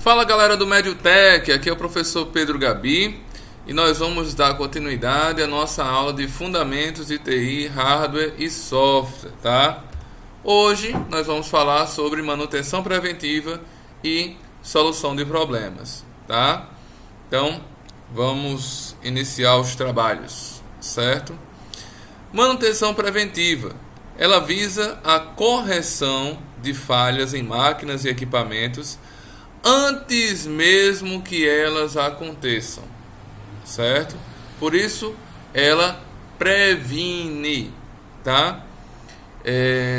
Fala galera do MedioTech, aqui é o professor Pedro Gabi e nós vamos dar continuidade à nossa aula de Fundamentos de TI, Hardware e Software, tá? Hoje nós vamos falar sobre manutenção preventiva e solução de problemas, tá? Então vamos iniciar os trabalhos, certo? Manutenção preventiva, ela visa a correção de falhas em máquinas e equipamentos antes mesmo que elas aconteçam, certo? Por isso, ela previne, tá?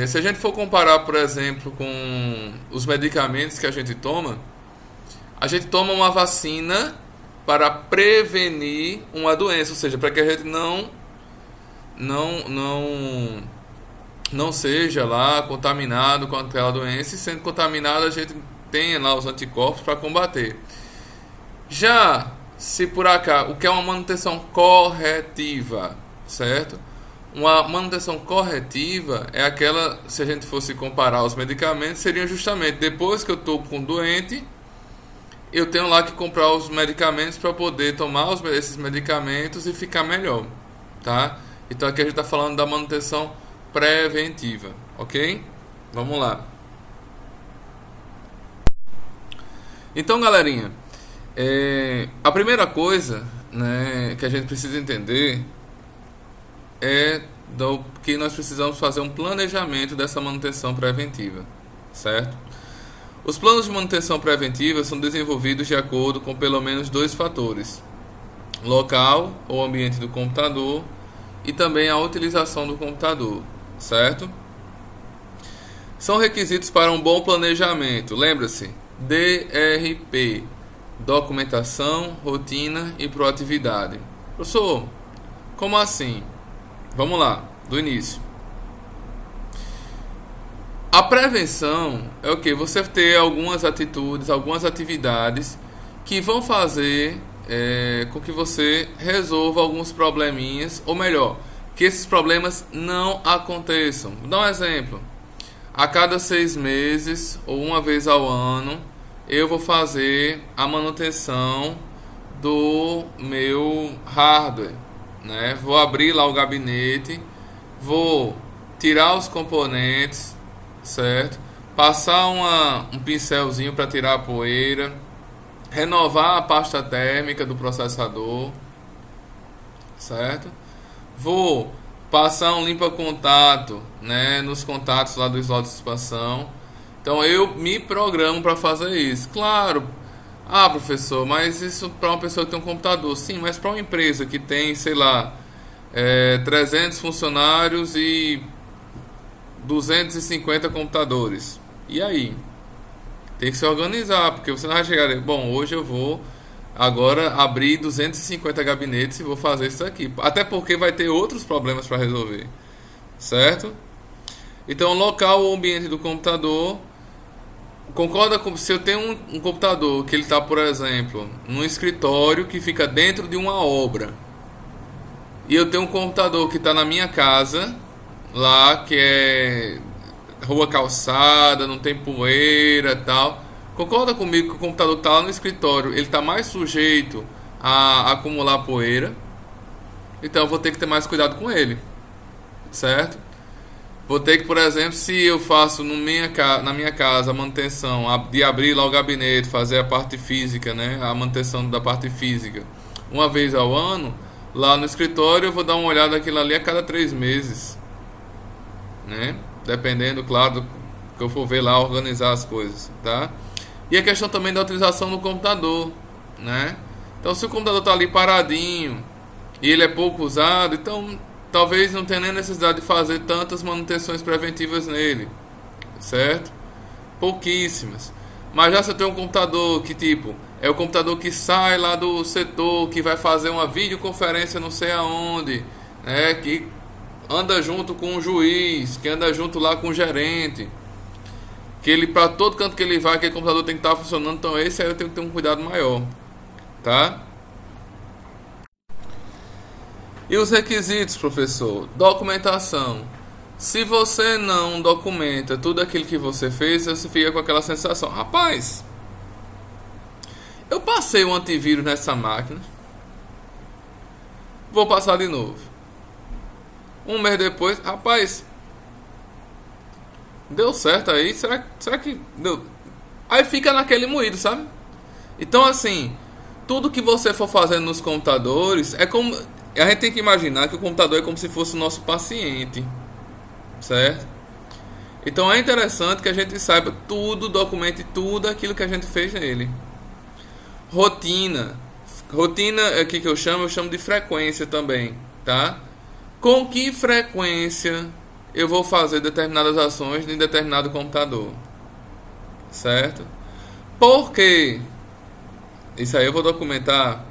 Se a gente for comparar, por exemplo, com os medicamentos que a gente toma uma vacina para prevenir uma doença, ou seja, para que a gente não seja lá contaminado com aquela doença, e sendo contaminado a gente tem lá os anticorpos para combater. Já se por acaso, o que é uma manutenção corretiva, certo? Uma manutenção corretiva é aquela, se a gente fosse comparar os medicamentos, seriam justamente depois que eu estou com doente, eu tenho lá que comprar os medicamentos para poder tomar esses medicamentos e ficar melhor, tá? Então aqui a gente está falando da manutenção preventiva, ok? Vamos lá. Então, galerinha, a primeira coisa, né, que a gente precisa entender é que nós precisamos fazer um planejamento dessa manutenção preventiva, certo? Os planos de manutenção preventiva são desenvolvidos de acordo com pelo menos dois fatores: local ou ambiente do computador e também a utilização do computador, certo? São requisitos para um bom planejamento, lembra-se? DRP, documentação, rotina e proatividade. Professor, como assim? Vamos lá, do início. A prevenção é o que? Você ter algumas atitudes, algumas atividades que vão fazer com que você resolva alguns probleminhas, ou melhor, que esses problemas não aconteçam. Vou dar um exemplo. A cada 6 meses ou uma vez ao ano, eu vou fazer a manutenção do meu hardware, né? Vou abrir lá o gabinete, vou tirar os componentes, certo? Passar um pincelzinho para tirar a poeira, renovar a pasta térmica do processador, certo? Vou passar um limpa-contato, né, nos contatos lá do slot de expansão. Então eu me programo para fazer isso. Claro, professor, mas isso para uma pessoa que tem um computador. Sim, mas para uma empresa que tem, sei lá, 300 funcionários e 250 computadores. E aí? Tem que se organizar, porque você não vai chegar e, bom, hoje eu vou agora abrir 250 gabinetes e vou fazer isso aqui. Até porque vai ter outros problemas para resolver, certo? Então, local ou ambiente do computador. Concorda com se eu tenho um computador que ele está, por exemplo, num escritório que fica dentro de uma obra, e eu tenho um computador que está na minha casa, lá que é rua calçada, não tem poeira e tal. Concorda comigo que o computador que está lá no escritório, ele está mais sujeito a acumular poeira? Então eu vou ter que ter mais cuidado com ele, certo? Vou ter que, por exemplo, se eu faço na minha casa a manutenção de abrir lá o gabinete, fazer a parte física, né, a manutenção da parte física, uma vez ao ano, lá no escritório eu vou dar uma olhada naquilo ali a cada 3 meses, né? Dependendo, claro, do que eu for ver lá, organizar as coisas, tá? E a questão também da utilização do computador, né? Então, se o computador está ali paradinho e ele é pouco usado, então talvez não tenha nem necessidade de fazer tantas manutenções preventivas nele, certo? Pouquíssimas. Mas já se eu tenho um computador que tipo é o computador que sai lá do setor, que vai fazer uma videoconferência não sei aonde, né? Que anda junto com o juiz, que anda junto lá com o gerente, que ele, para todo canto que ele vai, aquele computador tem que estar funcionando. Então esse aí eu tenho que ter um cuidado maior, tá? E os requisitos, professor? Documentação. Se você não documenta tudo aquilo que você fez, você fica com aquela sensação: rapaz, Eu passei um antivírus nessa máquina, vou passar de novo. Um mês depois, rapaz, deu certo aí? Será que deu? Aí fica naquele moído, sabe? Então, assim, tudo que você for fazendo nos computadores é como. A gente tem que imaginar que o computador é como se fosse o nosso paciente, certo? Então é interessante que a gente saiba tudo, documente tudo aquilo que a gente fez nele. Rotina. Rotina aqui que eu chamo de frequência também, tá? Com que frequência eu vou fazer determinadas ações em determinado computador, certo? Por quê? Isso aí eu vou documentar.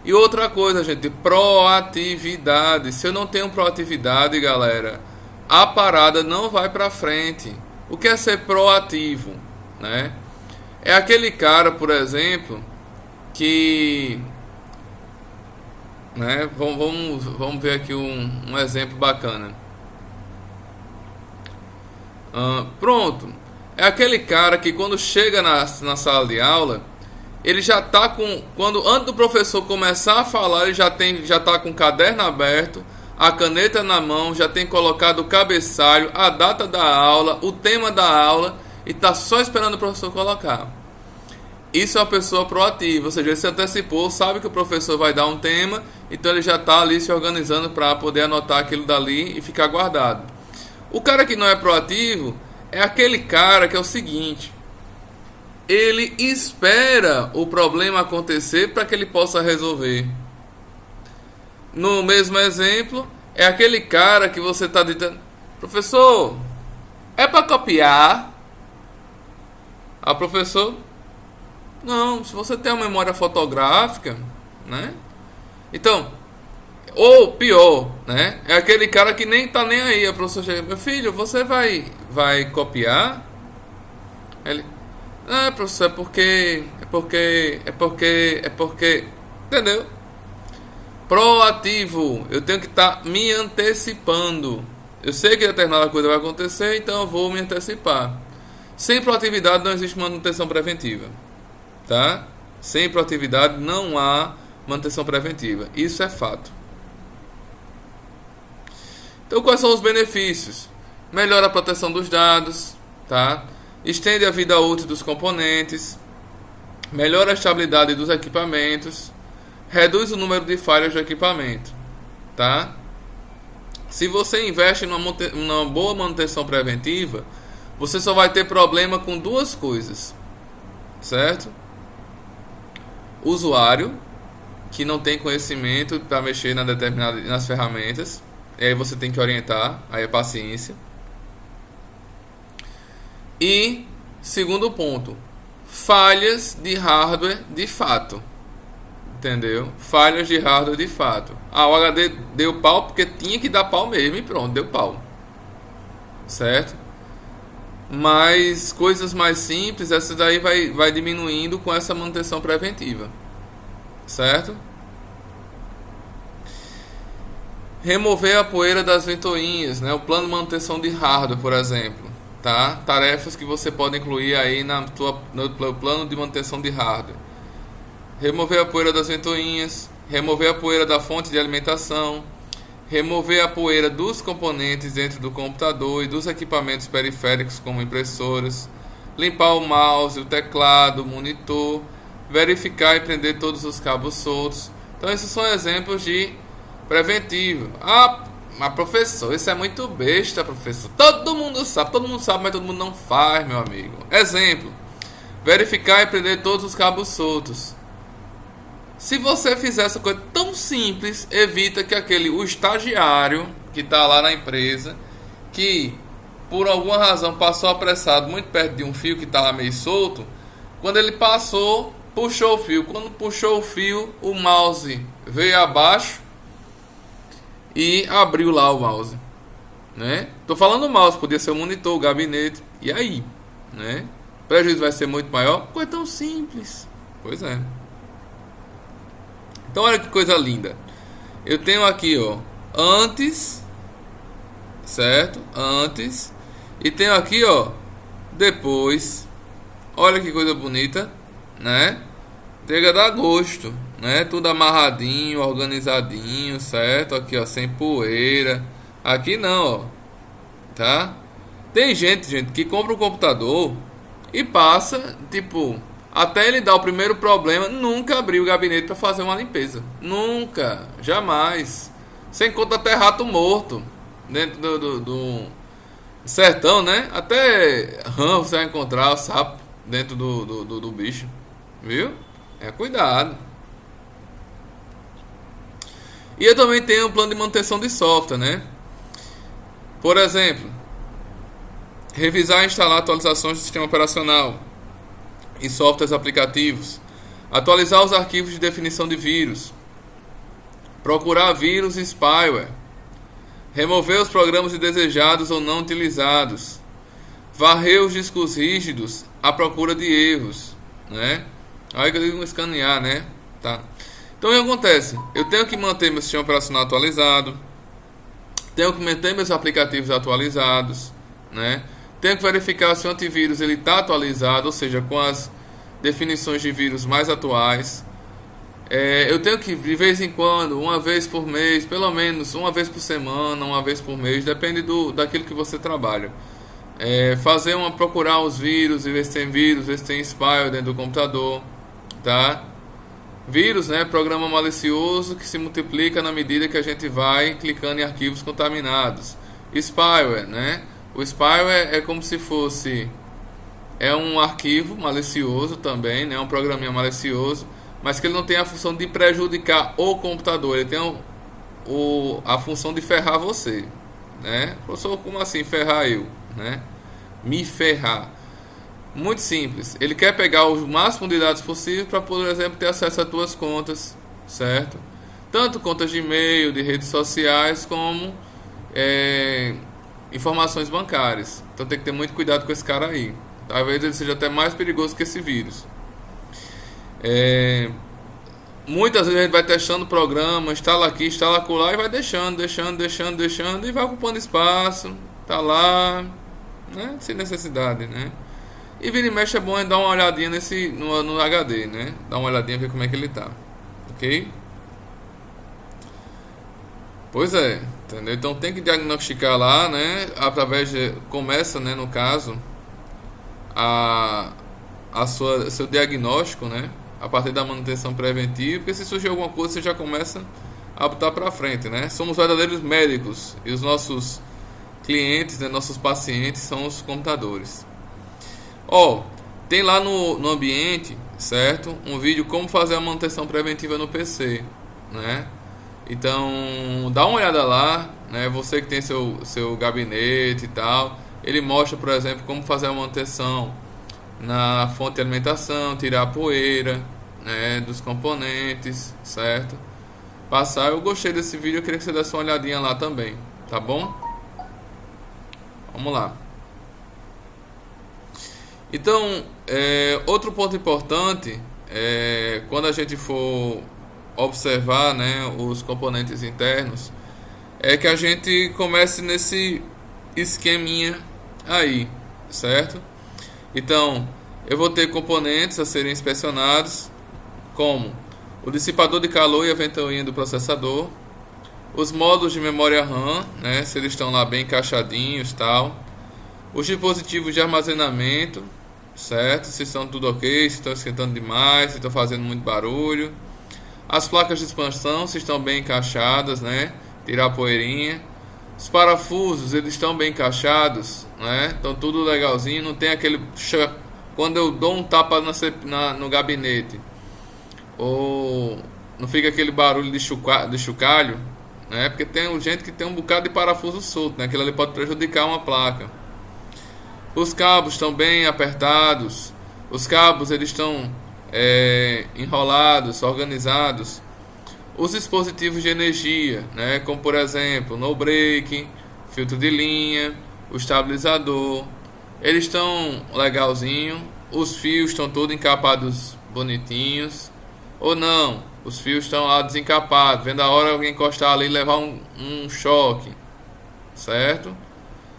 E outra coisa, gente, proatividade. Se eu não tenho proatividade, galera, a parada não vai pra frente. O que é ser proativo, né? É aquele cara, por exemplo, que, né, vamos ver aqui um exemplo bacana. Pronto. É aquele cara que quando chega na sala de aula, ele já tá com, quando antes do professor começar a falar, ele já tá com o caderno aberto, a caneta na mão, já tem colocado o cabeçalho, a data da aula, o tema da aula e tá só esperando o professor colocar. Isso é uma pessoa proativa, ou seja, ele se antecipou, sabe que o professor vai dar um tema, então ele já está ali se organizando para poder anotar aquilo dali e ficar guardado. O cara que não é proativo é aquele cara que é o seguinte: ele espera o problema acontecer para que ele possa resolver. No mesmo exemplo, é aquele cara que você está dizendo: professor, é para copiar? Ah, professor, não, se você tem uma memória fotográfica, né? Então, ou pior, né? É aquele cara que nem tá nem aí. A professora chega: meu filho, você vai copiar? Ele: ah, professor, é porque, entendeu? Proativo, eu tenho que estar me antecipando. Eu sei que determinada coisa vai acontecer, então eu vou me antecipar. Sem proatividade não existe manutenção preventiva, tá? Sem proatividade não há manutenção preventiva. Isso é fato. Então, quais são os benefícios? Melhora a proteção dos dados, tá? Estende a vida útil dos componentes, melhora a estabilidade dos equipamentos, reduz o número de falhas do equipamento, tá? Se você investe numa boa manutenção preventiva, você só vai ter problema com duas coisas, certo? Usuário que não tem conhecimento para mexer nas ferramentas, e aí você tem que orientar, aí é paciência. E segundo ponto, falhas de hardware de fato. Entendeu? Falhas de hardware de fato. O HD deu pau porque tinha que dar pau mesmo e pronto, deu pau. Certo? Mas coisas mais simples, essas daí vai diminuindo com essa manutenção preventiva. Certo? Remover a poeira das ventoinhas, né? O plano de manutenção de hardware, por exemplo, tá? Tarefas que você pode incluir aí no plano de manutenção de hardware. Remover a poeira das ventoinhas, remover a poeira da fonte de alimentação, remover a poeira dos componentes dentro do computador e dos equipamentos periféricos como impressoras, limpar o mouse, o teclado, o monitor, verificar e prender todos os cabos soltos. Então esses são exemplos de preventivo. Mas professor, isso é muito besta, professor. Todo mundo sabe, mas todo mundo não faz, meu amigo. Exemplo: verificar e prender todos os cabos soltos. Se você fizer essa coisa tão simples, evita que o estagiário que está lá na empresa, que por alguma razão passou apressado muito perto de um fio que estava meio solto, quando ele passou, puxou o fio. Quando puxou o fio, o mouse veio abaixo e abriu lá o mouse, né? Tô falando o mouse, podia ser o monitor, o gabinete. E aí, né? O prejuízo vai ser muito maior? Coisa tão simples. Pois é. Então olha que coisa linda. Eu tenho aqui, ó, antes, certo? Antes. E tenho aqui, ó, depois. Olha que coisa bonita, né? Chega a dar gosto, né? Tudo amarradinho, organizadinho, certo? Aqui, ó, sem poeira. Aqui não, ó, tá? Tem gente, que compra um computador e passa, tipo, até ele dar o primeiro problema, nunca abriu o gabinete para fazer uma limpeza. Nunca, jamais. Sem conta até rato morto dentro do sertão, né? Até rã você vai encontrar, sapo dentro do bicho, viu? É cuidado. E eu também tenho um plano de manutenção de software, né? Por exemplo, revisar e instalar atualizações do sistema operacional e softwares aplicativos, atualizar os arquivos de definição de vírus, procurar vírus e spyware, remover os programas indesejados ou não utilizados, varrer os discos rígidos à procura de erros, né? Aí que eu digo escanear, né? Tá. Então o que acontece? Eu tenho que manter meu sistema operacional atualizado, tenho que manter meus aplicativos atualizados, né? Tenho que verificar se o antivírus ele está atualizado, ou seja, com as definições de vírus mais atuais. Eu tenho que, de vez em quando, uma vez por mês, pelo menos uma vez por semana, uma vez por mês, depende daquilo que você trabalha. Procurar os vírus, e ver se tem vírus, ver se tem spyware dentro do computador, tá? Vírus, né, programa malicioso que se multiplica na medida que a gente vai clicando em arquivos contaminados. Spyware, né? O spyware é como se fosse um arquivo malicioso também, né? Um programinha malicioso, mas que ele não tem a função de prejudicar o computador, ele tem a função de ferrar você, né? Professor, como assim ferrar eu, né? Me ferrar. Muito simples. Ele quer pegar o máximo de dados possível para, por exemplo, ter acesso a tuas contas, certo? Tanto contas de e-mail, de redes sociais, como informações bancárias. Então tem que ter muito cuidado com esse cara aí. Talvez ele seja até mais perigoso que esse vírus. Muitas vezes a gente vai testando o programa, instala aqui, instala acolá e vai deixando e vai ocupando espaço. Tá lá, né? Sem necessidade, né? E vira e mexe é bom dar uma olhadinha no HD, né? Dar uma olhadinha ver como é que ele tá. Ok? Pois é, entendeu? Então tem que diagnosticar lá, né? Começa, né, no caso, seu diagnóstico, né? A partir da manutenção preventiva, porque se surgir alguma coisa você já começa a botar para frente, né? Somos verdadeiros médicos e os nossos clientes, né, nossos pacientes são os computadores. Tem lá no ambiente, certo? Um vídeo como fazer a manutenção preventiva no PC, né? Então, dá uma olhada lá, né? Você que tem seu gabinete e tal, ele mostra, por exemplo, como fazer a manutenção na fonte de alimentação, tirar a poeira, né, dos componentes, certo? Eu gostei desse vídeo, eu queria que você desse uma olhadinha lá também, tá bom? Vamos lá. Então, outro ponto importante quando a gente for observar, né, os componentes internos, é que a gente comece nesse esqueminha aí, certo? Então, eu vou ter componentes a serem inspecionados, como o dissipador de calor e a ventoinha do processador, os módulos de memória RAM, né, se eles estão lá bem encaixadinhos, tal, os dispositivos de armazenamento, certo? Se estão tudo ok, se estão esquentando demais, se estão fazendo muito barulho. As placas de expansão, se estão bem encaixadas, né? Tirar a poeirinha. Os parafusos, eles estão bem encaixados, né? Estão tudo legalzinho, não tem aquele... Quando eu dou um tapa no gabinete, ou não fica aquele barulho de chocalho, né? Porque tem gente que tem um bocado de parafuso solto, né? Aquilo ali pode prejudicar uma placa. Os cabos estão bem apertados. Os cabos eles estão enrolados, organizados. Os dispositivos de energia, né, como por exemplo no break, filtro de linha, o estabilizador, eles estão legalzinho. Os fios estão todos encapados bonitinhos, ou não, os fios estão lá desencapados, vendo a hora alguém encostar ali e levar um choque, certo?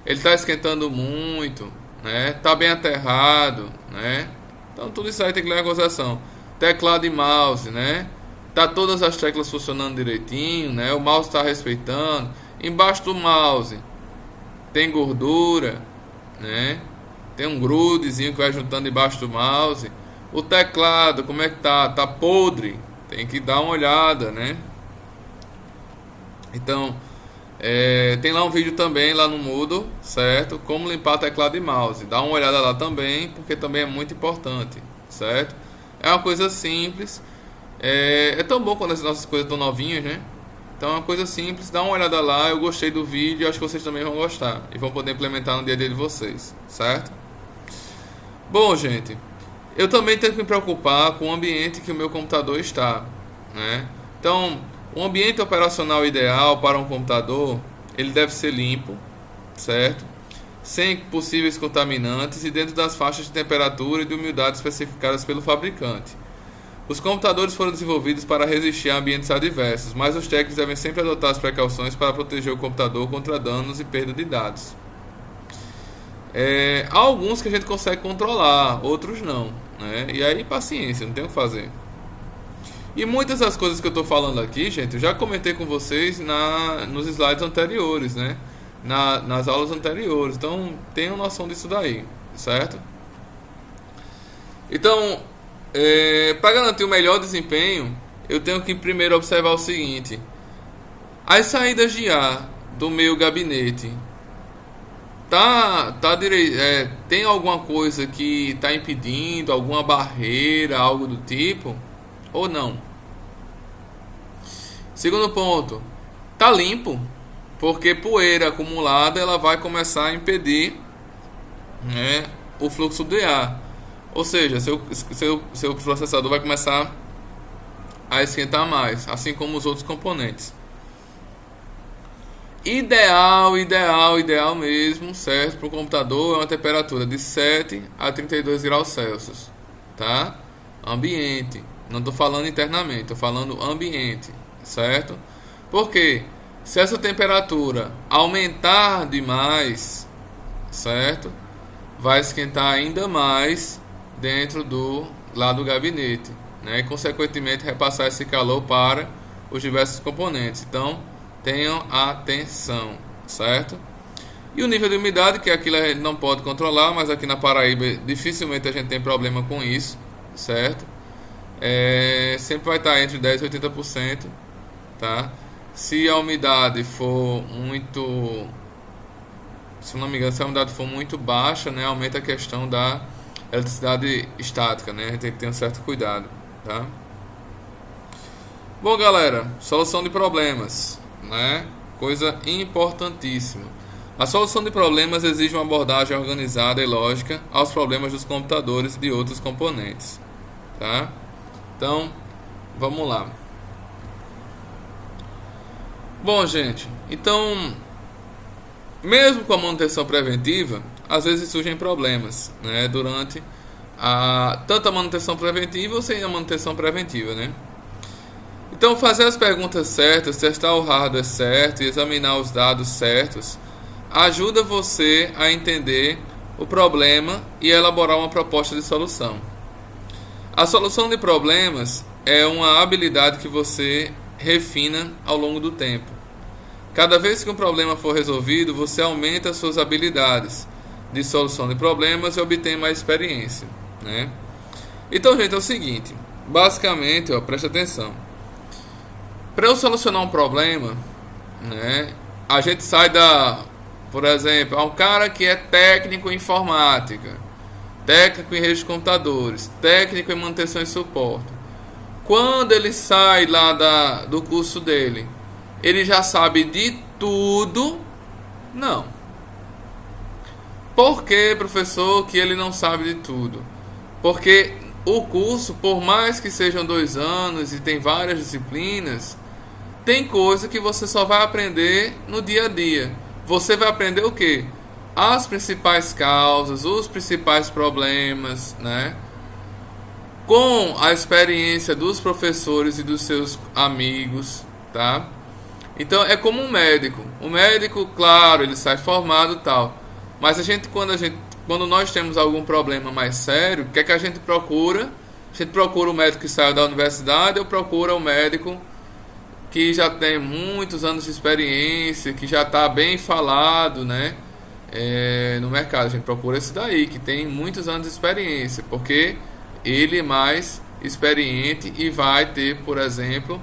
Ele está esquentando muito, né? Tá bem aterrado, né? Então tudo isso aí tem que levar em consideração. teclado e mouse, né? Tá todas as teclas funcionando direitinho, né? O mouse está respeitando. Embaixo do mouse tem gordura, né? Tem um grudezinho que vai juntando embaixo do mouse. O teclado, como é que tá? Tá podre. Tem que dar uma olhada, né? Então, tem lá um vídeo também lá no Moodle, certo? Como limpar teclado e mouse. Dá uma olhada lá também, porque também é muito importante, certo? É uma coisa simples. É tão bom quando as nossas coisas estão novinhas, né? Então é uma coisa simples, dá uma olhada lá. Eu gostei do vídeo, acho que vocês também vão gostar e vão poder implementar no dia a dia de vocês, certo? Bom, gente, eu também tenho que me preocupar com o ambiente que o meu computador está, né? Então, o ambiente operacional ideal para um computador, ele deve ser limpo, certo? Sem possíveis contaminantes e dentro das faixas de temperatura e de umidade especificadas pelo fabricante. Os computadores foram desenvolvidos para resistir a ambientes adversos, mas os técnicos devem sempre adotar as precauções para proteger o computador contra danos e perda de dados. Há alguns que a gente consegue controlar, outros não, né? E aí paciência, não tem o que fazer. E muitas das coisas que eu estou falando aqui, gente, eu já comentei com vocês nos slides anteriores, né? Nas aulas anteriores. Então tenham noção disso daí, certo? Então, para garantir o melhor desempenho, eu tenho que primeiro observar o seguinte: as saídas de ar do meu gabinete tem alguma coisa que está impedindo, alguma barreira, algo do tipo, ou não? Segundo ponto, tá limpo, porque poeira acumulada ela vai começar a impedir, né, o fluxo de ar. Ou seja, seu processador vai começar a esquentar mais, assim como os outros componentes. Ideal mesmo, certo? Para o computador é uma temperatura de 7 a 32 graus Celsius, tá? Ambiente, não estou falando internamente, estou falando ambiente, certo? Porque se essa temperatura aumentar demais, certo? Vai esquentar ainda mais dentro do gabinete, né? E consequentemente repassar esse calor para os diversos componentes. Então, tenham atenção, certo? E o nível de umidade, que aquilo a gente não pode controlar, mas aqui na Paraíba dificilmente a gente tem problema com isso, certo? Sempre vai estar entre 10% e 80%, tá? Se a umidade for muito, se não me engano, se a umidade for muito baixa, né, aumenta a questão da eletricidade estática, né? A gente tem que ter um certo cuidado, tá? Bom, galera, solução de problemas, né? Coisa importantíssima. A solução de problemas exige uma abordagem organizada e lógica aos problemas dos computadores e de outros componentes, tá? Então, vamos lá. Bom, gente, então, mesmo com a manutenção preventiva, às vezes surgem problemas, né? Durante tanto a manutenção preventiva ou sem a manutenção preventiva, né? Então, fazer as perguntas certas, testar o hardware certo e examinar os dados certos ajuda você a entender o problema e elaborar uma proposta de solução. A solução de problemas é uma habilidade que você refina ao longo do tempo. Cada vez que um problema for resolvido, você aumenta as suas habilidades de solução de problemas e obtém mais experiência, né? Então, gente, é o seguinte, basicamente, preste atenção. Para eu solucionar um problema, né, a gente sai por exemplo, um cara que é técnico em informática, técnico em redes de computadores, técnico em manutenção e suporte. Quando ele sai lá do curso dele, ele já sabe de tudo? Não. Por que, professor, que ele não sabe de tudo? Porque o curso, por mais que sejam 2 anos e tem várias disciplinas, tem coisa que você só vai aprender no dia a dia. Você vai aprender o quê? As principais causas, os principais problemas, né? Com a experiência dos professores e dos seus amigos, tá? Então é como um médico. O médico, claro, ele sai formado e tal. Mas quando nós temos algum problema mais sério, o que é que a gente procura? A gente procura o médico que saiu da universidade ou procura o médico que já tem muitos anos de experiência, que já está bem falado, né? No mercado. A gente procura esse daí, que tem muitos anos de experiência, porque ele é mais experiente e vai ter, por exemplo,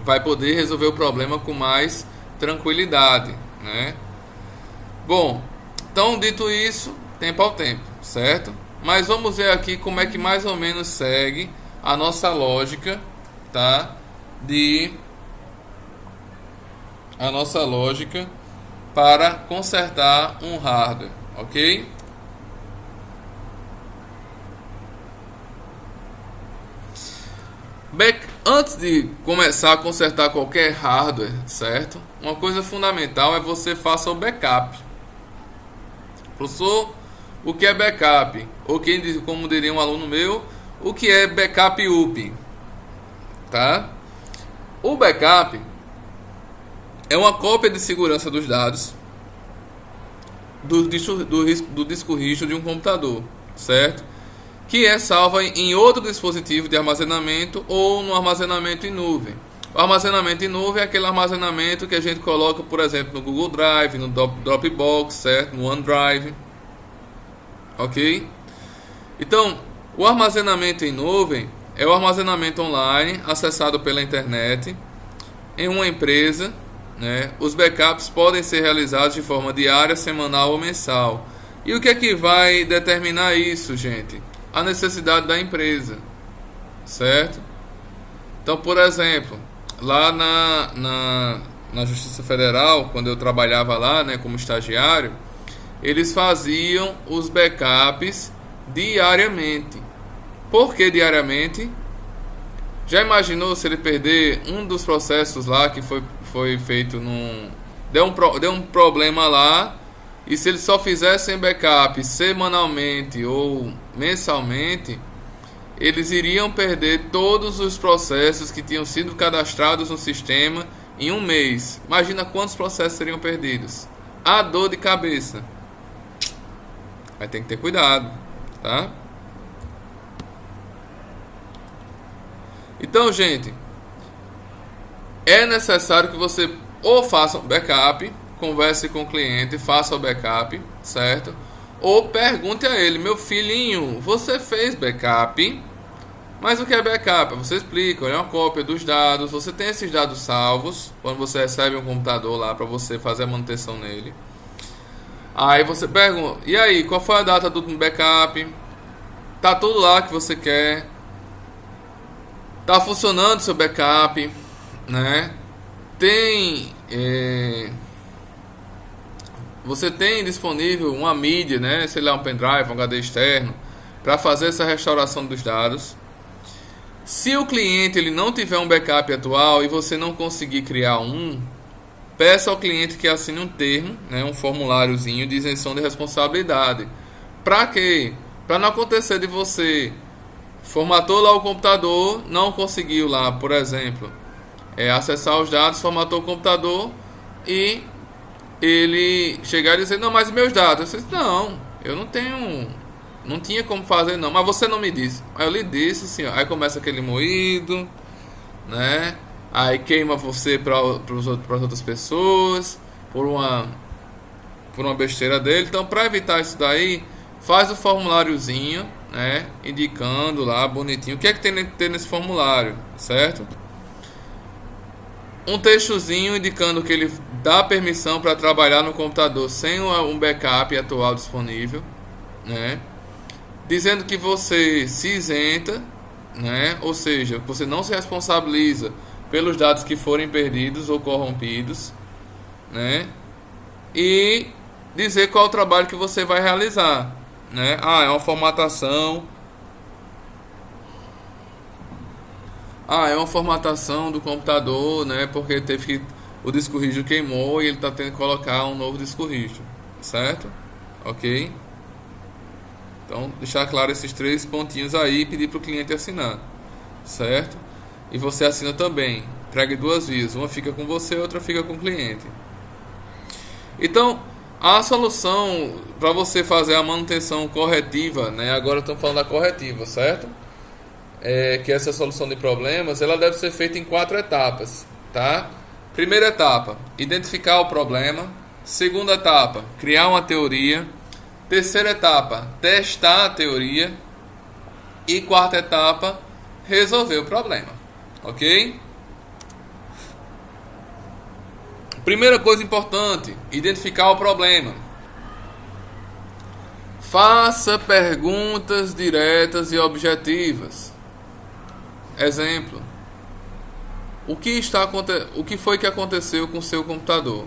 vai poder resolver o problema com mais tranquilidade, né? Bom, então dito isso, tempo ao tempo, certo? Mas vamos ver aqui como é que mais ou menos segue a nossa lógica, tá? A nossa lógica para consertar um hardware, ok? Antes de começar a consertar qualquer hardware, certo? Uma coisa fundamental é você faça o backup. Professor, o que é backup? Ou como diria um aluno meu, o que é backup up? Tá? O backup é uma cópia de segurança dos dados do disco rígido de um computador, certo? Que é salva em outro dispositivo de armazenamento ou no armazenamento em nuvem. O armazenamento em nuvem é aquele armazenamento que a gente coloca, por exemplo, no Google Drive, no Dropbox, certo? No OneDrive, ok? Então, o armazenamento em nuvem é o armazenamento online acessado pela internet em uma empresa, né? Os backups podem ser realizados de forma diária, semanal ou mensal. E o que é que vai determinar isso, gente? A necessidade da empresa, certo? Então, por exemplo, lá na Justiça Federal, quando eu trabalhava lá, né, como estagiário, eles faziam os backups diariamente. Por que diariamente? Já imaginou se ele perder um dos processos lá que foi feito deu um problema lá, e se eles só fizessem backup semanalmente ou mensalmente, eles iriam perder todos os processos que tinham sido cadastrados no sistema em um mês. Imagina quantos processos seriam perdidos. A dor de cabeça. Aí tem que ter cuidado, tá? Então, gente, é necessário que você ou faça um backup, converse com o cliente, faça o backup, certo? Ou pergunte a ele: meu filhinho, você fez backup? Mas o que é backup? Você explica, é uma cópia dos dados, você tem esses dados salvos quando você recebe um computador lá para você fazer a manutenção nele. Aí você pergunta: e aí, qual foi a data do backup? Tá tudo lá que você quer? Tá funcionando seu backup, né? Você tem disponível uma mídia, né? Sei lá, um pendrive, um HD externo, para fazer essa restauração dos dados. Se o cliente ele não tiver um backup atual e você não conseguir criar peça ao cliente que assine um termo, né? Um formuláriozinho de isenção de responsabilidade. Para quê? Para não acontecer de você formatou lá o computador, não conseguiu lá, por exemplo, acessar os dados, formatou o computador e ele chegar e dizer: não, mas meus dados. Eu disse: não, eu não tinha como fazer não, mas você não me disse. Aí eu lhe disse, assim, ó. Aí começa aquele moído, né? Aí queima você para as outras pessoas por uma besteira dele. Então, para evitar isso daí, faz o formuláriozinho, né, indicando lá bonitinho o que é que tem que ter nesse formulário, certo? Um textozinho indicando que ele dá permissão para trabalhar no computador sem um backup atual disponível, né? Dizendo que você se isenta, né? Ou seja, você não se responsabiliza pelos dados que forem perdidos ou corrompidos, né? E dizer qual é o trabalho que você vai realizar, né? É uma formatação. É uma formatação do computador, né? Porque o disco rígido queimou e ele está tendo que colocar um novo disco rígido, certo? Ok? Então, deixar claro esses 3 pontinhos aí e pedir para o cliente assinar, certo? E você assina também. Pregue 2 vias, uma fica com você, outra fica com o cliente. Então, a solução para você fazer a manutenção corretiva, né? Agora estamos falando da corretiva, certo? que essa solução de problemas, ela deve ser feita em 4 etapas, tá? Primeira etapa, identificar o problema. Segunda etapa, criar uma teoria. Terceira etapa, testar a teoria. E quarta etapa, resolver o problema, ok? Primeira coisa importante, identificar o problema. Faça perguntas diretas e objetivas. Exemplo: o que foi que aconteceu com o seu computador?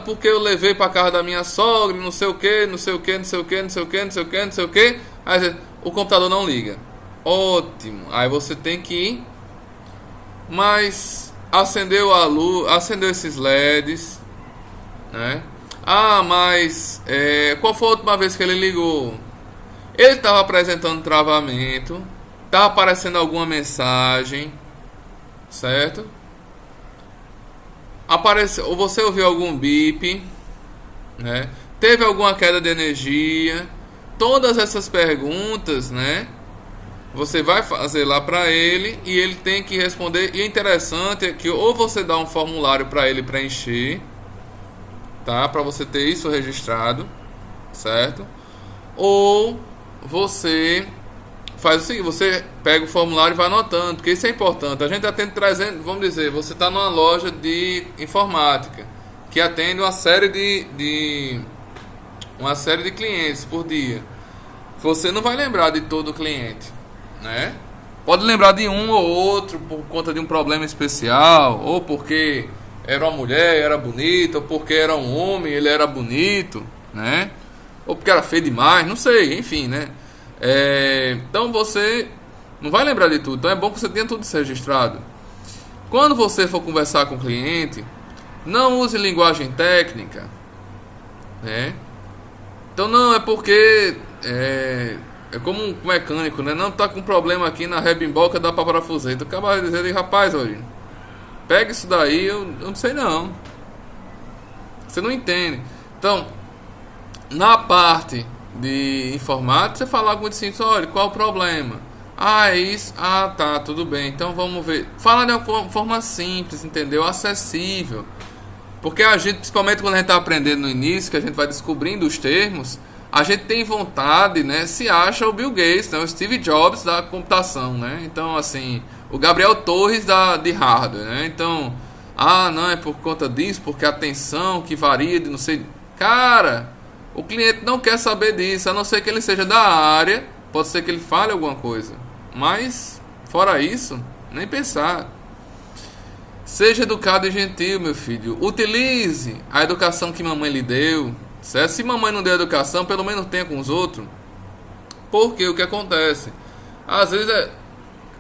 Porque eu levei para casa da minha sogra, não sei o que, não sei o que, não sei o que, não sei o que, não sei o que, não sei o que. Aí o computador não liga. Ótimo. Aí você tem que ir. Mas acendeu a luz, acendeu esses LEDs, né? Mas qual foi a última vez que ele ligou? Ele estava apresentando travamento, estava aparecendo alguma mensagem, certo? Apareceu, ou você ouviu algum bip, né? Teve alguma queda de energia? Todas essas perguntas, né? Você vai fazer lá para ele e ele tem que responder. E o interessante é que ou você dá um formulário para ele preencher, tá? Para você ter isso registrado, certo? Ou você faz o seguinte: você pega o formulário e vai anotando, porque isso é importante. A gente atende 300, vamos dizer, você está numa loja de informática que atende uma série de clientes por dia. Você não vai lembrar de todo o cliente, né? Pode lembrar de um ou outro por conta de um problema especial, ou porque era uma mulher, era bonita, ou porque era um homem, ele era bonito, né? Ou porque era feio demais, não sei, enfim, né? Então você não vai lembrar de tudo, então é bom que você tenha tudo isso registrado. Quando você for conversar com o cliente, não use linguagem técnica, né? Então não é porque é como um mecânico, né? Não, tá com problema aqui na rebimboca da parafuseta. Eu acabo de dizer, rapaz, olha, pega isso daí, eu não sei não. Você não entende. Então, na parte de informática, você fala algo muito simples: olha, qual o problema? É isso. Tá, tudo bem. Então vamos ver. Fala de uma forma simples, entendeu? Acessível. Porque a gente, principalmente quando a gente está aprendendo no início, que a gente vai descobrindo os termos, a gente tem vontade, né? Se acha o Bill Gates, né? O Steve Jobs da computação, né? Então, assim, o Gabriel Torres de hardware, né? Então, não é por conta disso, porque a tensão que varia de não sei. Cara, o cliente não quer saber disso, a não ser que ele seja da área. Pode ser que ele fale alguma coisa, mas fora isso, nem pensar. Seja educado e gentil, meu filho. Utilize a educação que mamãe lhe deu, certo? Se mamãe não deu educação, pelo menos tenha com os outros. Porque o que acontece? Às vezes,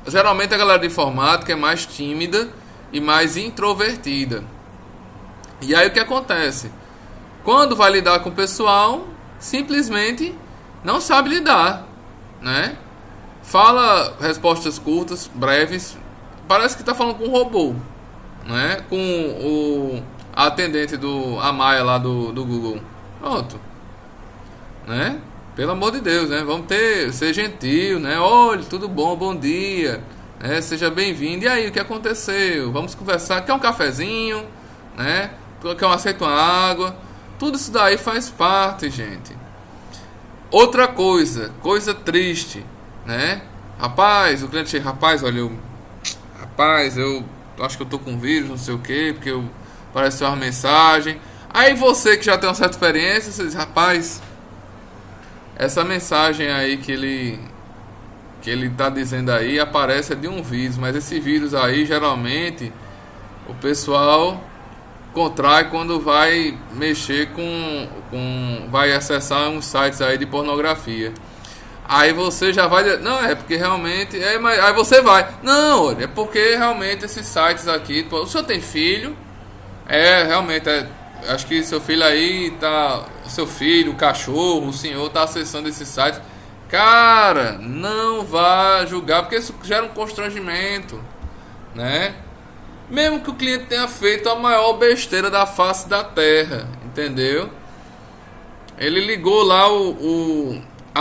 geralmente a galera de informática é mais tímida e mais introvertida. E aí o que acontece? Quando vai lidar com o pessoal, simplesmente não sabe lidar, né? Fala respostas curtas, breves. Parece que está falando com um robô, né? Com a atendente a Maia lá do Google. Pronto, né? Pelo amor de Deus, né? Vamos ser gentil, né? Olha, tudo bom, bom dia, né? Seja bem-vindo. E aí, o que aconteceu? Vamos conversar. Quer um cafezinho, né? Quer aceita uma água? Tudo isso daí faz parte, gente. Outra coisa triste, né? Rapaz, o cliente chega: rapaz, olha, eu acho que eu tô com vírus, não sei o que, porque apareceu uma mensagem. Aí você que já tem uma certa experiência, você diz: rapaz, essa mensagem aí que ele tá dizendo aí aparece de um vírus, mas esse vírus aí geralmente o pessoal contrai quando vai mexer vai acessar uns sites aí de pornografia. Aí você já vai, não, é porque realmente mas aí você vai, não, olha, é porque realmente esses sites aqui, o senhor tem filho? Realmente acho que seu filho aí seu filho, o cachorro, o senhor tá acessando esses sites. Cara, não vá julgar, porque isso gera um constrangimento, né? Mesmo que o cliente tenha feito a maior besteira da face da terra, entendeu? Ele ligou lá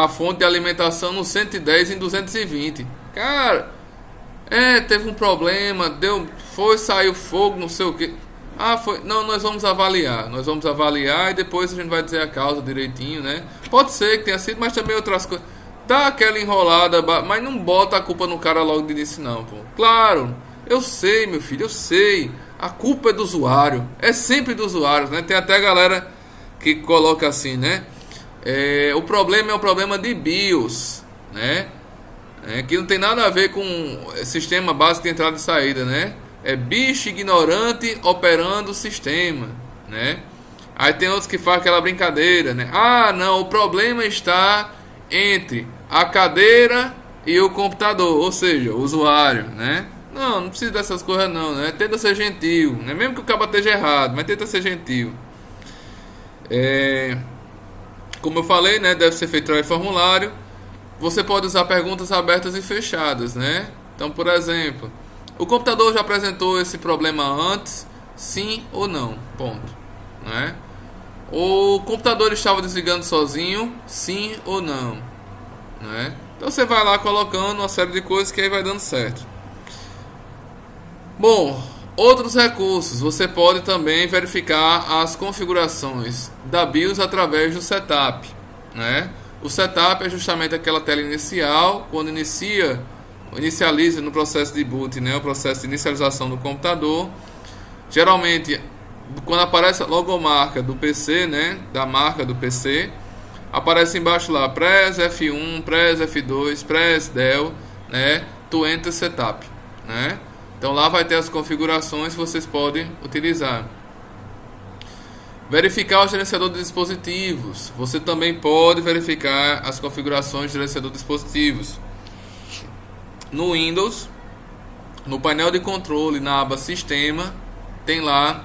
a fonte de alimentação no 110 em 220. Cara, teve um problema, saiu fogo, não sei o que. Foi. Não, nós vamos avaliar. Nós vamos avaliar e depois a gente vai dizer a causa direitinho, né? Pode ser que tenha sido, mas também outras coisas. Dá aquela enrolada, mas não bota a culpa no cara logo de início, não, pô. Claro, eu sei, meu filho, eu sei. A culpa é do usuário. É sempre do usuário, né? Tem até a galera que coloca assim, né? O problema é o problema de BIOS, né? Que não tem nada a ver com sistema básico de entrada e saída, né? É bicho ignorante operando o sistema, né? Aí tem outros que fazem aquela brincadeira, né? Não, o problema está entre a cadeira e o computador, ou seja, o usuário, né? Não precisa dessas coisas não, né? Tenta ser gentil, né? Mesmo que o cara esteja errado, mas tenta ser gentil. Como eu falei, né? Deve ser feito o formulário. Você pode usar perguntas abertas e fechadas, né? Então, por exemplo, o computador já apresentou esse problema antes? Sim ou não? Ponto. Né? O computador estava desligando sozinho? Sim ou não? Né? Então você vai lá colocando uma série de coisas que aí vai dando certo. Bom, outros recursos. Você pode também verificar as configurações da BIOS através do setup. Né? O setup é justamente aquela tela inicial, quando inicializa no processo de boot, né, o processo de inicialização do computador. Geralmente, quando aparece a logomarca do PC, né, da marca do PC, aparece embaixo lá press F1, press F2, press del, né, to enter setup, né? Então lá vai ter as configurações que vocês podem utilizar. Verificar o gerenciador de dispositivos. Você também pode verificar as configurações do gerenciador de dispositivos. No Windows, no painel de controle, na aba Sistema, tem lá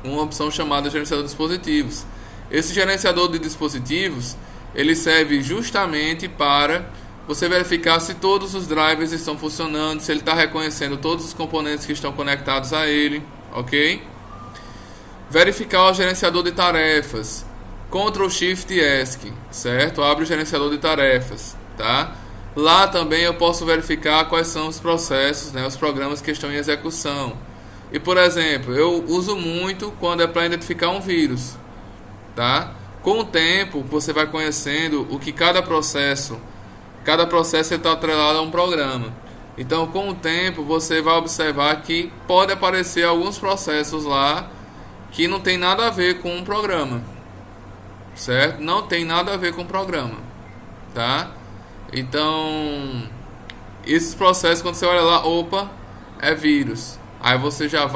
uma opção chamada Gerenciador de Dispositivos. Esse gerenciador de dispositivos, ele serve justamente para você verificar se todos os drivers estão funcionando, se ele está reconhecendo todos os componentes que estão conectados a ele, ok? Verificar o gerenciador de tarefas. Ctrl Shift ESC, certo? Abre o gerenciador de tarefas, tá? Lá também eu posso verificar quais são os processos, né, os programas que estão em execução. E, por exemplo, eu uso muito quando é para identificar um vírus, tá? Com o tempo, você vai conhecendo o que cada processo está atrelado a um programa. Então, com o tempo, você vai observar que pode aparecer alguns processos lá que não tem nada a ver com um programa, certo? Não tem nada a ver com o programa, tá? Então, esses processos, quando você olha lá, é vírus. Aí você já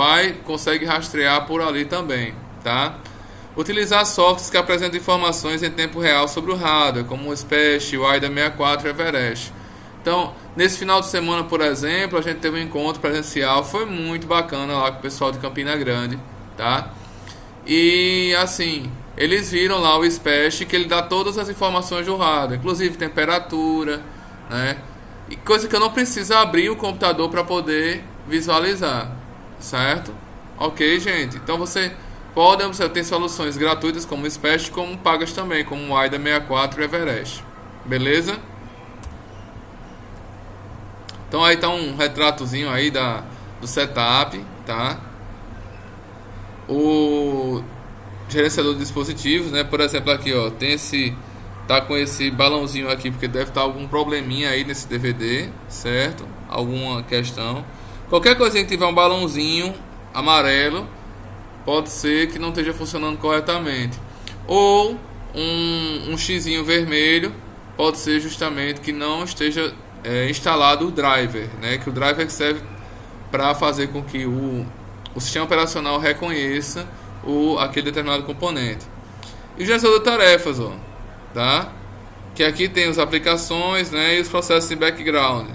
consegue rastrear por ali também, tá? Utilizar softwares que apresentam informações em tempo real sobre o hardware, como o SPECT, o AIDA64 e o Everest. Então, nesse final de semana, por exemplo, a gente teve um encontro presencial, foi muito bacana lá com o pessoal de Campina Grande, tá? E assim, eles viram lá o SPECT, que ele dá todas as informações do hardware, inclusive temperatura, né? E coisa que eu não preciso abrir o computador para poder visualizar, certo? Ok, gente? Então você ter soluções gratuitas como o SPECT, como pagas também, como o AIDA64 e o Everest. Beleza? Então aí tá um retratozinho aí do setup, tá? O gerenciador de dispositivos, né? Por exemplo, aqui, ó, tá com esse balãozinho aqui porque deve estar algum probleminha aí nesse DVD, certo? Alguma questão. Qualquer coisinha que tiver um balãozinho amarelo, pode ser que não esteja funcionando corretamente. Ou um xizinho vermelho, pode ser justamente que não esteja instalado o driver, né? Que o driver serve para fazer com que o sistema operacional reconheça aquele determinado componente. E o gerenciador de tarefas, ó, tá? Que aqui tem as aplicações, né, e os processos de background,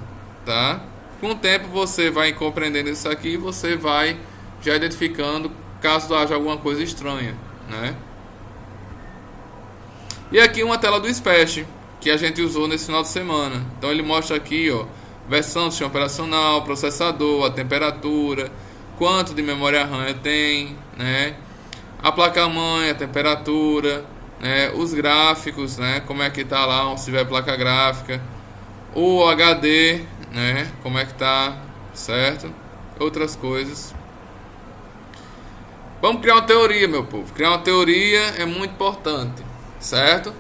tá? Com o tempo você vai compreendendo isso aqui e você vai já identificando caso haja alguma coisa estranha, né? E aqui uma tela do SPECT que a gente usou nesse final de semana. Então ele mostra aqui, ó, versão do sistema operacional, processador, a temperatura, quanto de memória RAM tem, né? A placa-mãe, a temperatura, né, os gráficos, né, como é que tá lá, se tiver placa gráfica, o HD, né, como é que tá, certo? Outras coisas. Vamos criar uma teoria, meu povo. Criar uma teoria é muito importante, certo?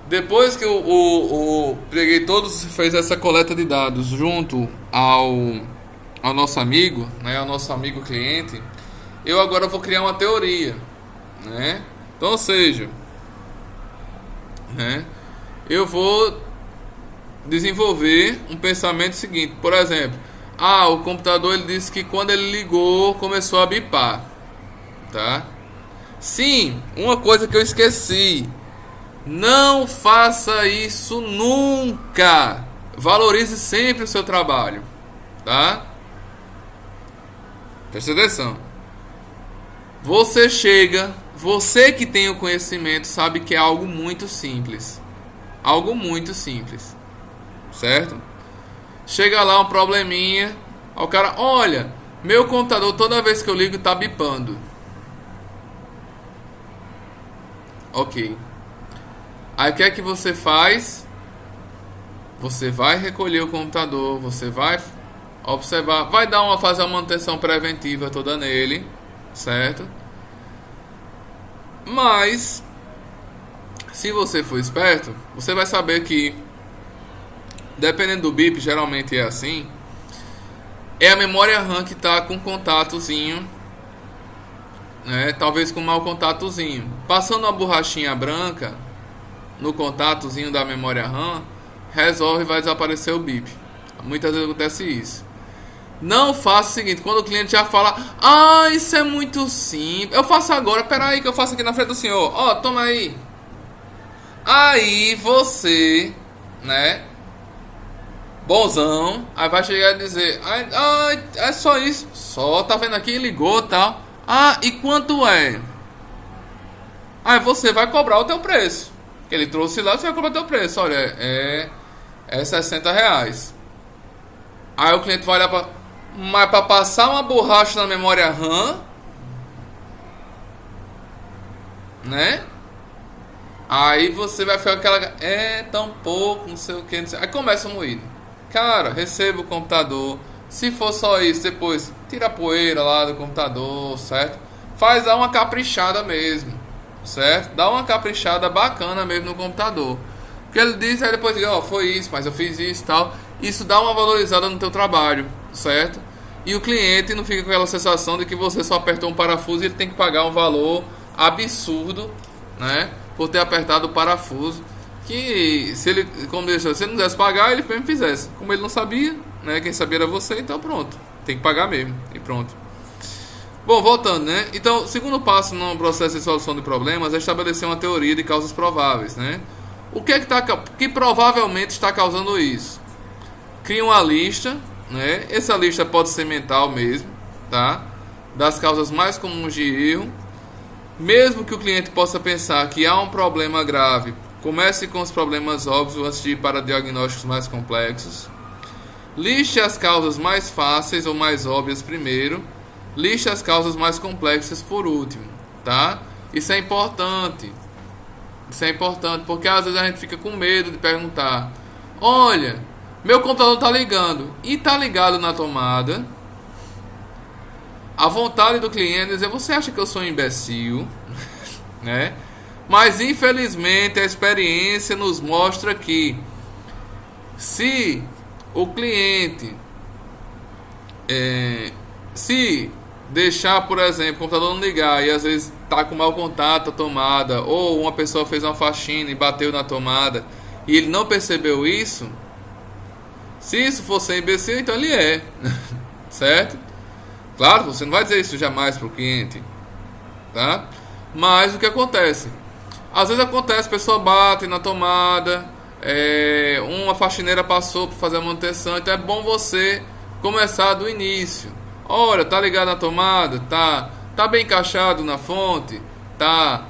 Depois que o peguei todos, fez essa coleta de dados junto ao nosso amigo, né, ao nosso amigo cliente, eu agora vou criar uma teoria, né? Então, ou seja, né, eu vou desenvolver um pensamento seguinte. Por exemplo, o computador ele disse que quando ele ligou começou a bipar, tá? Sim, uma coisa que eu esqueci: não faça isso nunca. Valorize sempre o seu trabalho, tá? Presta atenção. Você que tem o conhecimento sabe que é algo muito simples. Algo muito simples. Certo? Chega lá um probleminha, o cara, olha, meu computador toda vez que eu ligo tá bipando. Ok. Aí o que é que você faz? Você vai recolher o computador, você vai observar, vai fazer uma manutenção preventiva toda nele, certo? Mas se você for esperto, você vai saber que dependendo do bip, geralmente é assim, é a memória RAM que está com contatozinho, né? Talvez com um mau contatozinho. Passando uma borrachinha branca no contatozinho da memória RAM, resolve e vai desaparecer o bip. Muitas vezes acontece isso. Não faça o seguinte: quando o cliente já fala, isso é muito simples, eu faço agora, peraí que eu faço aqui na frente do senhor, toma aí. Aí você, né, bonzão, aí vai chegar e dizer, é só isso, só, tá vendo aqui, ligou e tal. E quanto é? Aí você vai cobrar o teu preço, que ele trouxe lá, você vai cobrar o teu preço. Olha, é R$60. Aí o cliente vai olhar mas pra passar uma borracha na memória RAM, né? Aí você vai ficar aquela, tão pouco, não sei o que, não sei. Aí começa o moído. Cara, receba o computador. Se for só isso, depois tira a poeira lá do computador, certo? Dá uma caprichada mesmo, certo? Dá uma caprichada bacana mesmo no computador. Porque ele diz, aí depois diz, foi isso, mas eu fiz isso e tal. Isso dá uma valorizada no teu trabalho, certo? E o cliente não fica com aquela sensação de que você só apertou um parafuso e ele tem que pagar um valor absurdo, né? Por ter apertado o parafuso. Que se ele, como deixou, se ele não quisesse pagar, ele mesmo fizesse. Como ele não sabia, né? Quem sabia era você, então pronto. Tem que pagar mesmo. E pronto. Bom, voltando, né? Então, o segundo passo no processo de solução de problemas é estabelecer uma teoria de causas prováveis, né? O que provavelmente está causando isso? Cria uma lista, né? Essa lista pode ser mental mesmo, tá? Das causas mais comuns de erro. Mesmo que o cliente possa pensar que há um problema grave, comece com os problemas óbvios antes de ir para diagnósticos mais complexos. Liste as causas mais fáceis ou mais óbvias primeiro. Liste as causas mais complexas por último, tá? Isso é importante. Isso é importante porque às vezes a gente fica com medo de perguntar: olha, meu computador tá ligando e tá ligado na tomada. A vontade do cliente é dizer: você acha que eu sou um imbecil? Né? Mas infelizmente a experiência nos mostra que se o cliente se deixar, por exemplo, o computador não ligar e às vezes tá com mau contato a tomada, ou uma pessoa fez uma faxina e bateu na tomada e ele não percebeu isso, se isso for ser imbecil, então ele é. Certo? Claro, você não vai dizer isso jamais para o cliente, tá? Mas o que acontece? Às vezes acontece, a pessoa bate na tomada, uma faxineira passou para fazer a manutenção, então é bom você começar do início. Olha, tá ligado na tomada? Tá bem encaixado na fonte? Tá.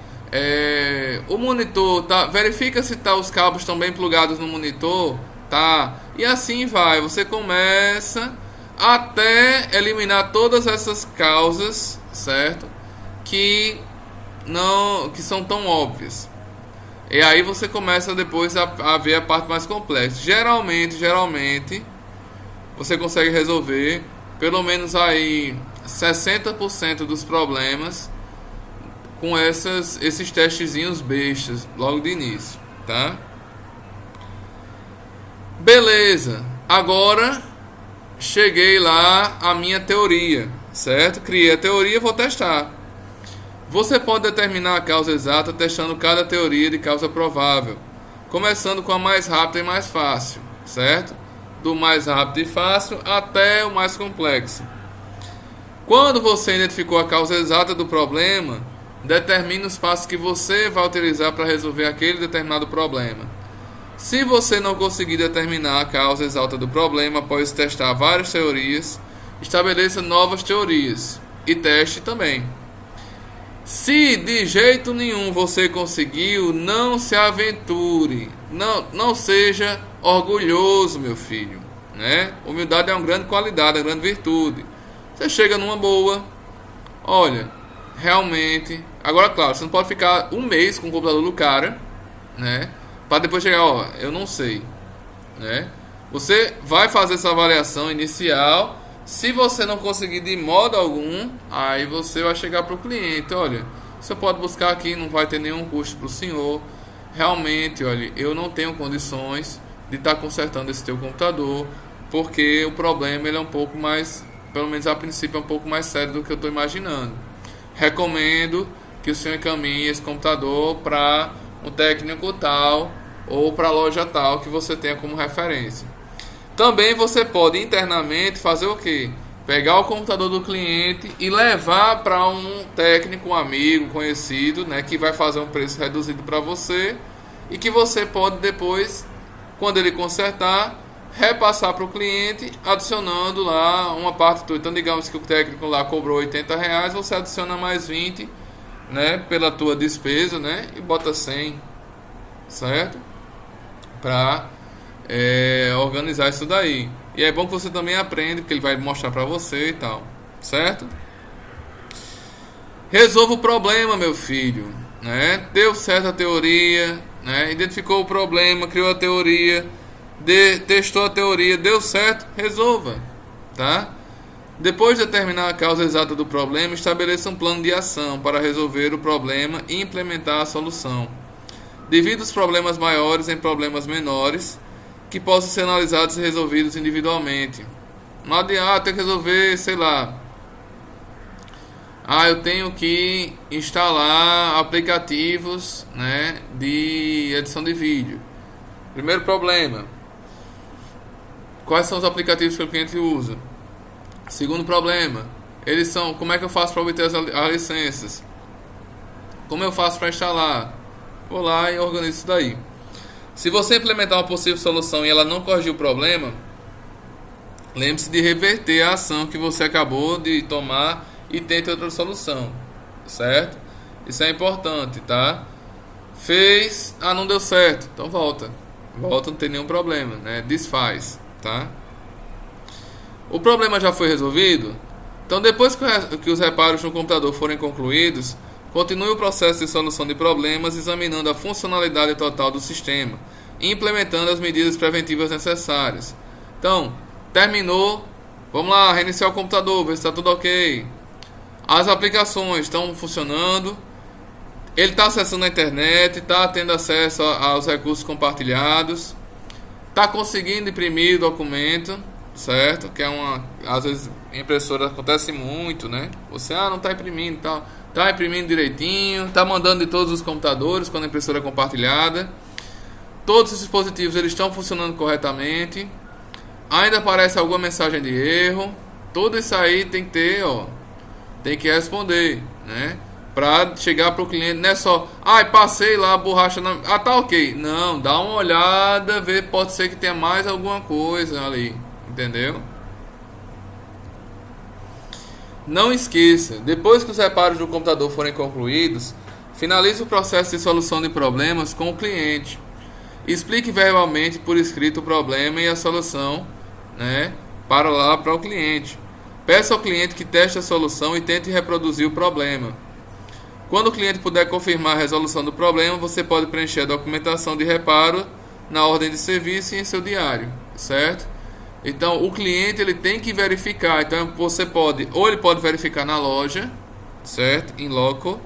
O monitor, tá? Verifica se os cabos estão bem plugados no monitor, tá? E assim vai, você começa até eliminar todas essas causas, certo? Que não que são tão óbvias. E aí você começa depois a ver a parte mais complexa. Geralmente você consegue resolver pelo menos aí 60% dos problemas com esses testezinhos bestas logo de início, tá? Beleza. Agora cheguei lá à minha teoria, certo? Criei a teoria, vou testar. Você pode determinar a causa exata testando cada teoria de causa provável, começando com a mais rápida e mais fácil, certo? Do mais rápido e fácil até o mais complexo. Quando você identificou a causa exata do problema, determine os passos que você vai utilizar para resolver aquele determinado problema. Se você não conseguir determinar a causa exata do problema após testar várias teorias, estabeleça novas teorias e teste também. Se de jeito nenhum você conseguiu, não se aventure. Não seja orgulhoso, meu filho, né? Humildade é uma grande qualidade, é uma grande virtude. Você chega numa boa, olha, realmente. Agora, claro, você não pode ficar um mês com o computador do cara, né? Para depois chegar, ó, eu não sei, né? Você vai fazer essa avaliação inicial. Se você não conseguir de modo algum, aí você vai chegar para o cliente, olha, você pode buscar aqui, não vai ter nenhum custo para o senhor. Realmente, olha, eu não tenho condições de estar consertando esse teu computador, porque o problema ele é um pouco mais, pelo menos a princípio, é um pouco mais sério do que eu estou imaginando. Recomendo que o senhor encaminhe esse computador para um técnico tal ou para a loja tal que você tenha como referência. Também você pode internamente fazer o quê? Pegar o computador do cliente e levar para um técnico, um amigo, conhecido, né, que vai fazer um preço reduzido para você e que você pode depois, quando ele consertar, repassar para o cliente, adicionando lá uma parte tua. Então, digamos que o técnico lá cobrou R$ 80, você adiciona mais 20, né, pela tua despesa, né, e bota 100, certo? Para organizar isso daí. E é bom que você também aprende, porque ele vai mostrar para você e tal, certo? Resolva o problema, meu filho, né? Deu certo a teoria, né? Identificou o problema, criou a teoria, testou a teoria, deu certo, resolva, tá? Depois de determinar a causa exata do problema, estabeleça um plano de ação para resolver o problema e implementar a solução. Divida os problemas maiores em problemas menores que possam ser analisados e resolvidos individualmente. Não adianta ter que resolver, sei lá. Eu tenho que instalar aplicativos, né, de edição de vídeo. Primeiro problema: quais são os aplicativos que o cliente usa? Segundo problema: como é que eu faço para obter as licenças? Como eu faço para instalar? Vou lá e organizo isso daí. Se você implementar uma possível solução e ela não corrigir o problema, lembre-se de reverter a ação que você acabou de tomar e tente outra solução, certo? Isso é importante, tá? Fez, não deu certo, então volta, não tem nenhum problema, né? Desfaz, tá? O problema já foi resolvido? Então, depois que os reparos no computador forem concluídos, continue o processo de solução de problemas examinando a funcionalidade total do sistema e implementando as medidas preventivas necessárias. Então, terminou, vamos lá, reiniciar o computador, ver se está tudo ok. As aplicações estão funcionando, ele está acessando a internet, está tendo acesso aos recursos compartilhados, está conseguindo imprimir o documento, certo? Que às vezes, em impressora acontece muito, né? Você não está imprimindo e tal. Está imprimindo direitinho, está mandando de todos os computadores quando a impressora é compartilhada. Todos os dispositivos eles estão funcionando corretamente. Ainda aparece alguma mensagem de erro. Tudo isso aí tem que ter, tem que responder, né? Para chegar para o cliente, não é só, passei lá a borracha tá ok. Não, dá uma olhada, vê, pode ser que tenha mais alguma coisa ali, entendeu? Não esqueça, depois que os reparos do computador forem concluídos, finalize o processo de solução de problemas com o cliente. Explique verbalmente por escrito o problema e a solução, né, para o cliente. Peça ao cliente que teste a solução e tente reproduzir o problema. Quando o cliente puder confirmar a resolução do problema, você pode preencher a documentação de reparo na ordem de serviço e em seu diário, certo? Então, o cliente ele tem que verificar. Então, você pode, ou ele pode verificar na loja, certo? Em loco.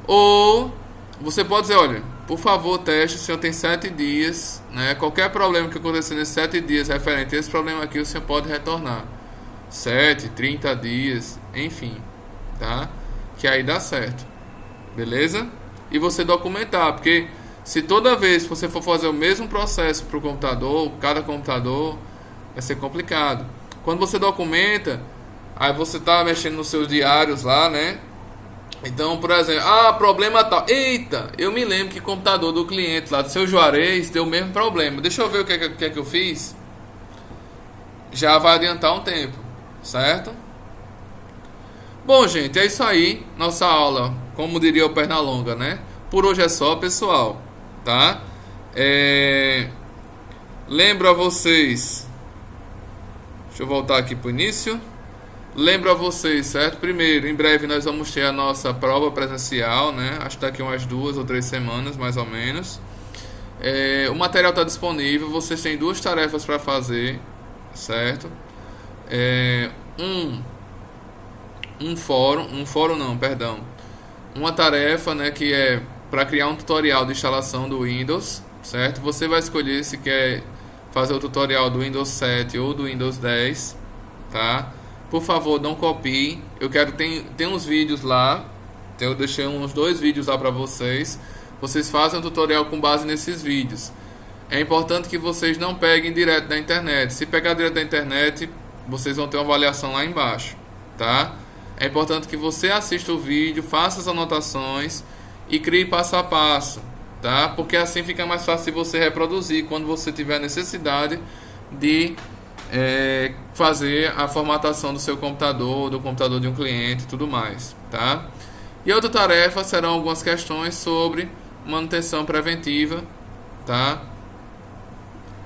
Ou você pode dizer, olha, por favor, teste, o senhor tem 7 dias, né? Qualquer problema que acontecer nesses 7 dias referente a esse problema aqui, o senhor pode retornar. 7, 30 dias, enfim, tá? Que aí dá certo. Beleza? E você documentar, porque se toda vez que você for fazer o mesmo processo para o computador, cada computador, vai ser complicado. Quando você documenta, aí você está mexendo nos seus diários lá, né? Então, por exemplo, problema tal. Eita, eu me lembro que o computador do cliente lá do seu Juarez deu o mesmo problema. Deixa eu ver o que é que eu fiz. Já vai adiantar um tempo, certo? Bom, gente, é isso aí. Nossa aula, como diria o Pernalonga, né? Por hoje é só, pessoal, tá? Lembro a vocês. Deixa eu voltar aqui pro início. Lembro a vocês, certo? Primeiro, em breve nós vamos ter a nossa prova presencial, né? Acho que daqui umas 2 ou 3 semanas, mais ou menos. O material está disponível. Vocês têm 2 tarefas para fazer, certo? Uma tarefa, né, que é para criar um tutorial de instalação do Windows, certo? Você vai escolher se quer fazer o tutorial do Windows 7 ou do Windows 10, tá? Por favor, não copie. Tem uns vídeos lá. Eu deixei uns 2 vídeos lá para vocês. Vocês fazem um tutorial com base nesses vídeos. É importante que vocês não peguem direto da internet. Se pegar direto da internet, vocês vão ter uma avaliação lá embaixo, tá? É importante que você assista o vídeo, faça as anotações e crie passo a passo, tá? Porque assim fica mais fácil de você reproduzir quando você tiver a necessidade de fazer a formatação do seu computador, do computador de um cliente e tudo mais, tá? E outra tarefa serão algumas questões sobre manutenção preventiva, tá?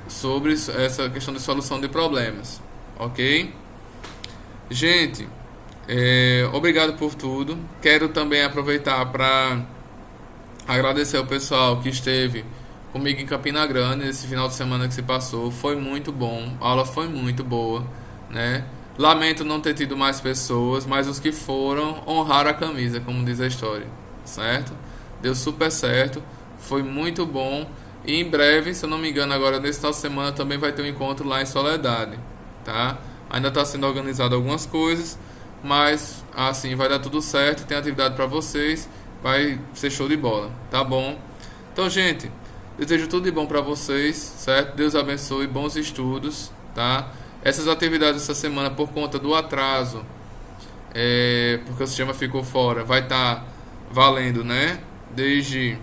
Sobre essa questão de solução de problemas, ok? Gente, obrigado por tudo. Quero também aproveitar para agradecer ao pessoal que esteve comigo em Campina Grande nesse final de semana que se passou. Foi muito bom, a aula foi muito boa, né? Lamento não ter tido mais pessoas, mas os que foram honraram a camisa, como diz a história, certo? Deu super certo, foi muito bom. E em breve, se eu não me engano, agora nesse final de semana também vai ter um encontro lá em Soledade, tá? Ainda está sendo organizado algumas coisas, mas assim vai dar tudo certo, tem atividade para vocês, vai ser show de bola, tá bom? Então, gente, desejo tudo de bom para vocês, certo? Deus abençoe, bons estudos, tá? Essas atividades essa semana, por conta do atraso, porque o sistema ficou fora, vai estar valendo, né? Desde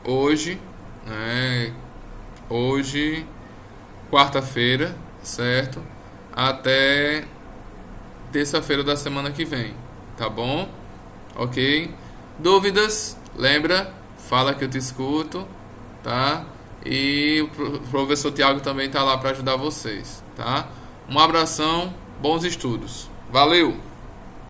hoje, né? Hoje, quarta-feira, certo? Até terça-feira da semana que vem, tá bom? Ok? Dúvidas? Lembra? Fala que eu te escuto, tá? E o professor Tiago também tá lá para ajudar vocês, tá? Um abração, bons estudos. Valeu!